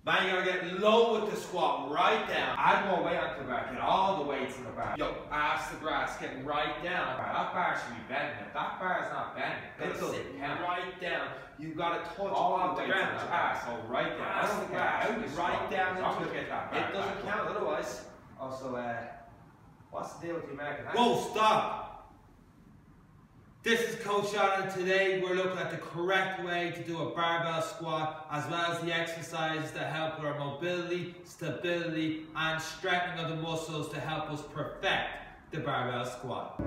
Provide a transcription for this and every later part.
Man, you're gonna get low with the squat, right down. Add more weight onto the bar, get all the weights in the bar. Yo, ass to grass, get right down. That bar should be bending. If that bar is not bending, it gotta sit right down. You gotta touch all the ground, ass. So right down. Ass to grass, right down into it. It doesn't count otherwise. Also, what's the deal with the American hand? Whoa, stop! This is Coach Seán, and today we're looking at the correct way to do a barbell squat, as well as the exercises that help with our mobility, stability, and strengthening of the muscles to help us perfect the barbell squat.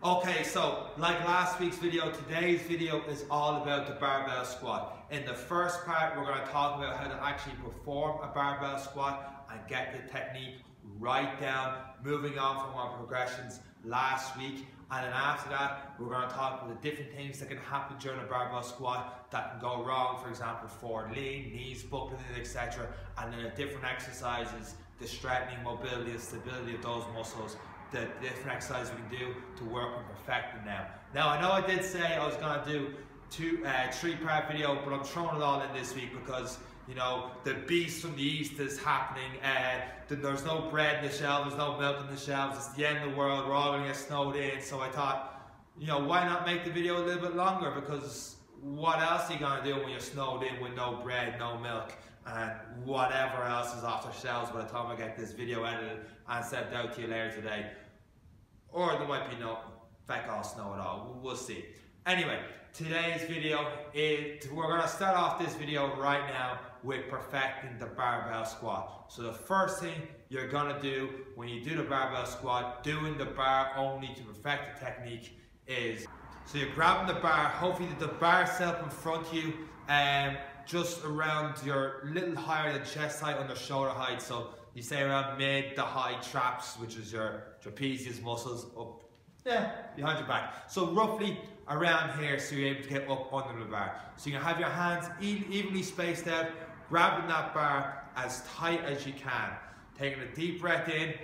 Okay, so like last week's video, today's video is all about the barbell squat. In the first part, we're going to talk about how to actually perform a barbell squat and get the technique right down, moving on from our progressions last week. And then after that, we're going to talk about the different things that can happen during a barbell squat that can go wrong. For example, forward lean, knees buckling, etc. And then the different exercises, the strengthening, mobility, and stability of those muscles, the different exercises we can do to work on perfecting them. Now, I know I did say I was going to do three-part video, but I'm throwing it all in this week because, you know, the beast from the east is happening. There's no bread in the shelves, there's no milk in the shelves, it's the end of the world, we're all going to get snowed in. So I thought, you know, why not make the video a little bit longer? Because what else are you going to do when you're snowed in with no bread, no milk, and whatever else is off the shelves by the time I get this video edited and sent out to you later today? Or there might be no feck all snow at all, we'll see. Anyway, today's video is, we're going to start off this video right now with perfecting the barbell squat. So the first thing you're going to do when you do the barbell squat, doing the bar only to perfect the technique, is, so you're grabbing the bar, hopefully the bar set up in front of you, just around your little higher than chest height, under shoulder height. So you say around mid to high traps, which is your trapezius muscles, up, behind your back. So roughly around here, so you're able to get up under the bar. So you can have your hands evenly spaced out, grabbing that bar as tight as you can. Taking a deep breath in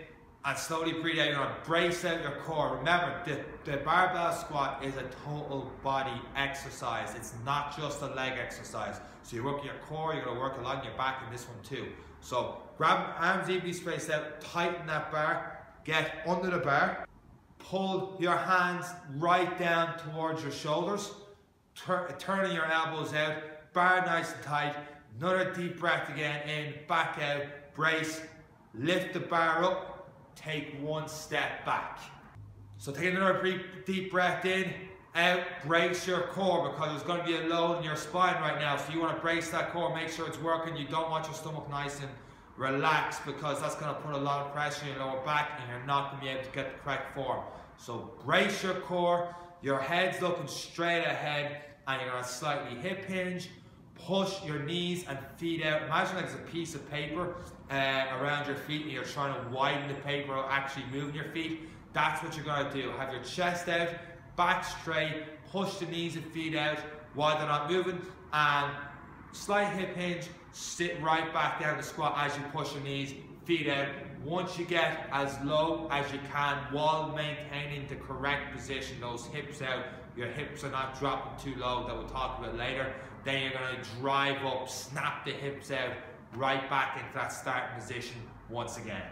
and slowly breathe out. You're going to brace out your core. Remember, the barbell squat is a total body exercise. It's not just a leg exercise. So you're working your core, you're going to work along your back in this one too. So grab arms evenly spaced out, tighten that bar, get under the bar, pull your hands right down towards your shoulders, turning your elbows out, bar nice and tight. Another deep breath again, in, back out, brace, lift the bar up, take one step back. So take another deep breath in, out, brace your core, because there's going to be a load in your spine right now. So you want to brace that core, make sure it's working. You don't want your stomach nice and relaxed, because that's going to put a lot of pressure in your lower back and you're not going to be able to get the correct form. So brace your core, your head's looking straight ahead, and you're going to slightly hip hinge, push your knees and feet out. Imagine like it's a piece of paper around your feet and you're trying to widen the paper or actually moving your feet. That's what you're going to do. Have your chest out, back straight, push the knees and feet out while they're not moving, and slight hip hinge, sit right back down the squat as you push your knees, feet out. Once you get as low as you can while maintaining the correct position, those hips out, your hips are not dropping too low, that we'll talk about later, then you're going to drive up, snap the hips out, right back into that starting position once again.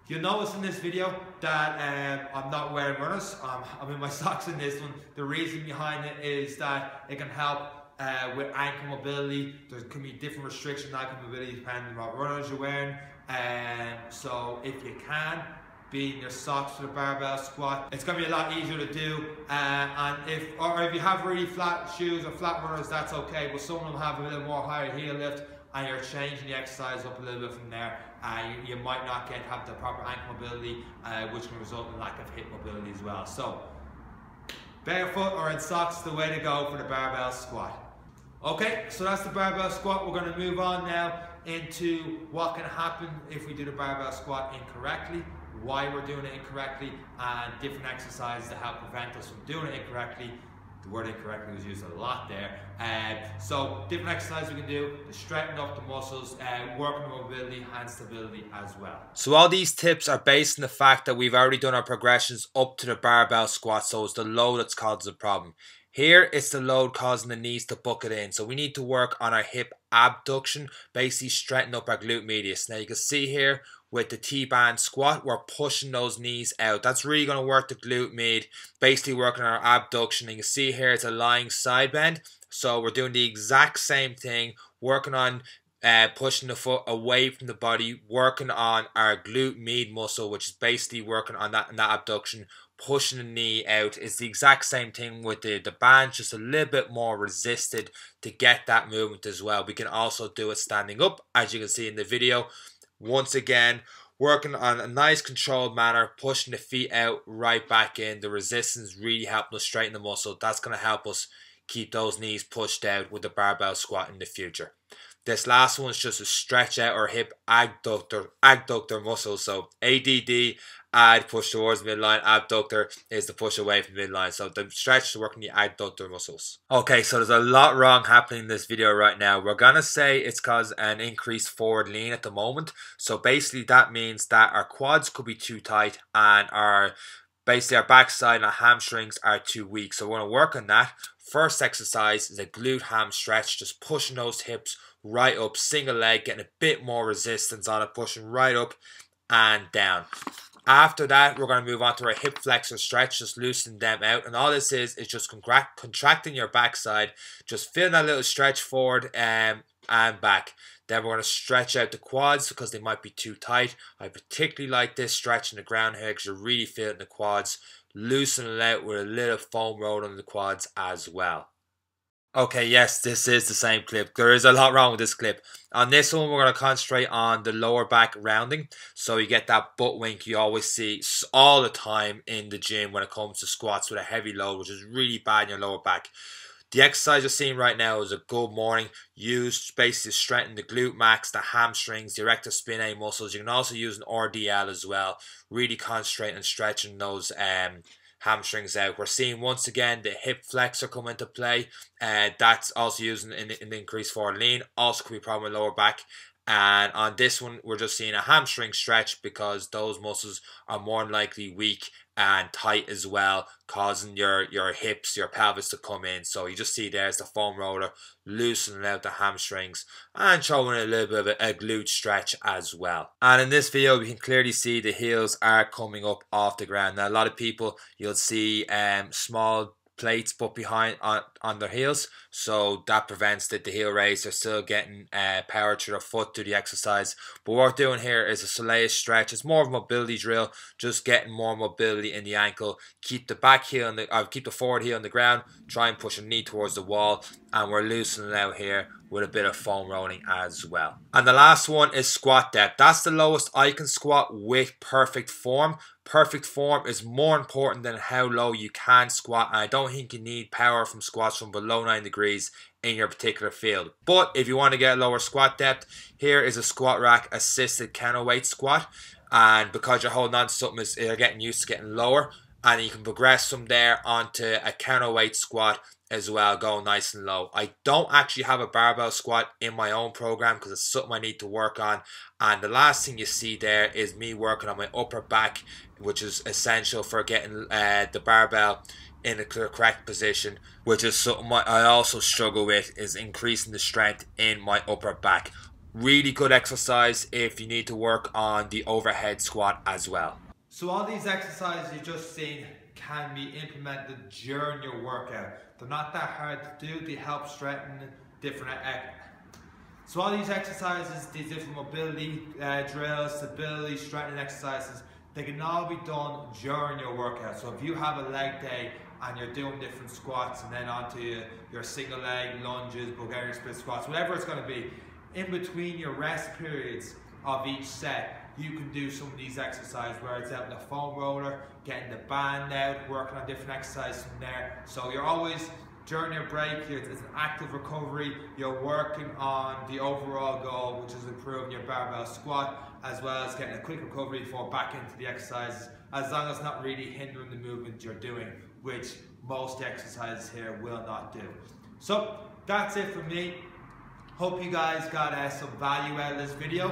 You'll notice in this video that I'm not wearing runners. I'm in my socks in this one. The reason behind it is that it can help with ankle mobility. There can be different restrictions on ankle mobility depending on what runners you're wearing. So if you can, be in your socks for the barbell squat, it's going to be a lot easier to do. And if you have really flat shoes or flat runners, that's okay. But some of them have a little more higher heel lift, and you're changing the exercise up a little bit from there. You might not have the proper ankle mobility, which can result in lack of hip mobility as well. So barefoot or in socks is the way to go for the barbell squat. Okay, so that's the barbell squat. We're going to move on now into what can happen if we do the barbell squat incorrectly, why we're doing it incorrectly, and different exercises to help prevent us from doing it incorrectly. The word incorrectly was used a lot there. So different exercises we can do to strengthen up the muscles, working on mobility, hand stability as well. So all these tips are based on the fact that we've already done our progressions up to the barbell squat, so it's the load that's causing the problem. Here, it's the load causing the knees to bucket in. So we need to work on our hip abduction, basically strengthen up our glute medius. Now you can see here with the T-band squat, we're pushing those knees out. That's really going to work the glute med, basically working on our abduction. And you can see here it's a lying side bend. So we're doing the exact same thing, working on pushing the foot away from the body, working on our glute med muscle, which is basically working on that abduction, pushing the knee out. It's the exact same thing with the band, just a little bit more resisted to get that movement as well. We can also do it standing up, as you can see in the video. Once again, working on a nice controlled manner, pushing the feet out, right back in. The resistance really helping us straighten the muscle. That's going to help us keep those knees pushed out with the barbell squat in the future. This last one is just to stretch out our hip adductor muscles. So ADD, add, push towards midline. Abductor is the push away from midline. So the stretch to working the adductor muscles. Okay, so there's a lot wrong happening in this video right now. We're going to say it's because an increased forward lean at the moment. So basically that means that our quads could be too tight and our backside and our hamstrings are too weak. So we're going to work on that. First exercise is a glute ham stretch, just pushing those hips right up, single leg, getting a bit more resistance on it, pushing right up and down. After that, we're going to move on to our hip flexor stretch, just loosening them out. And all this is just contracting your backside, just feeling that little stretch forward and back. Then we're going to stretch out the quads because they might be too tight. I particularly like this stretch in the ground here because you're really feeling the quads. Loosening it out with a little foam roll on the quads as well. Okay, yes, this is the same clip. There is a lot wrong with this clip. On this one, we're going to concentrate on the lower back rounding. So you get that butt wink you always see all the time in the gym when it comes to squats with a heavy load, which is really bad in your lower back. The exercise you're seeing right now is a good morning. Used basically to strengthen the glute max, the hamstrings, the erector spinae muscles. You can also use an RDL as well. Really concentrating and stretching those hamstrings out. We're seeing once again the hip flexor come into play. That's also using an increased forward lean. Also could be a problem with lower back. And on this one, we're just seeing a hamstring stretch because those muscles are more than likely weak and tight as well, causing your hips, your pelvis to come in. So you just see there's the foam roller loosening out the hamstrings and showing a little bit of a glute stretch as well. And in this video, we can clearly see the heels are coming up off the ground. Now, a lot of people, you'll see small plates put behind on their heels, so that prevents the heel raise. They're still getting power to their foot through the exercise. But what we're doing here is a soleus stretch. It's more of a mobility drill, just getting more mobility in the ankle. Keep the back heel keep the forward heel on the ground. Try and push a knee towards the wall, and we're loosening out here with a bit of foam rolling as well. And the last one is squat depth. That's the lowest I can squat with perfect form. Perfect form is more important than how low you can squat, and I don't think you need power from squats from below 9 degrees in your particular field. But if you want to get lower squat depth, here is a squat rack assisted counterweight squat, and because you're holding on to something, you're getting used to getting lower, and you can progress from there onto a counterweight squat as well, going nice and low. I don't actually have a barbell squat in my own program because it's something I need to work on. And the last thing you see there is me working on my upper back, which is essential for getting the barbell in the correct position, which is something I also struggle with, is increasing the strength in my upper back. Really good exercise if you need to work on the overhead squat as well. So all these exercises you've just seen can be implemented during your workout. They're not that hard to do. They help strengthen different So all these exercises, these different mobility drills, stability, strengthening exercises, they can all be done during your workout. So if you have a leg day and you're doing different squats and then onto your single leg lunges, Bulgarian split squats, whatever it's going to be, in between your rest periods of each set, you can do some of these exercises where it's out in the foam roller, getting the band out, working on different exercises from there. So you're always, during your break, it's an active recovery. You're working on the overall goal, which is improving your barbell squat, as well as getting a quick recovery before back into the exercises, as long as it's not really hindering the movement you're doing which most exercises here will not do. So that's it from me. Hope you guys got some value out of this video.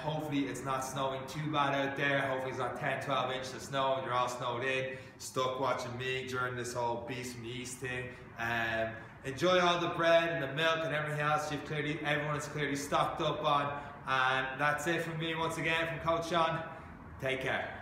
Hopefully it's not snowing too bad out there. Hopefully it's not 10, 12 inches of snow and you're all snowed in, stuck watching me during this whole Beast from the East thing. Enjoy all the bread and the milk and everything else everyone is clearly stocked up on. And that's it from me once again, from Coach Seán. Take care.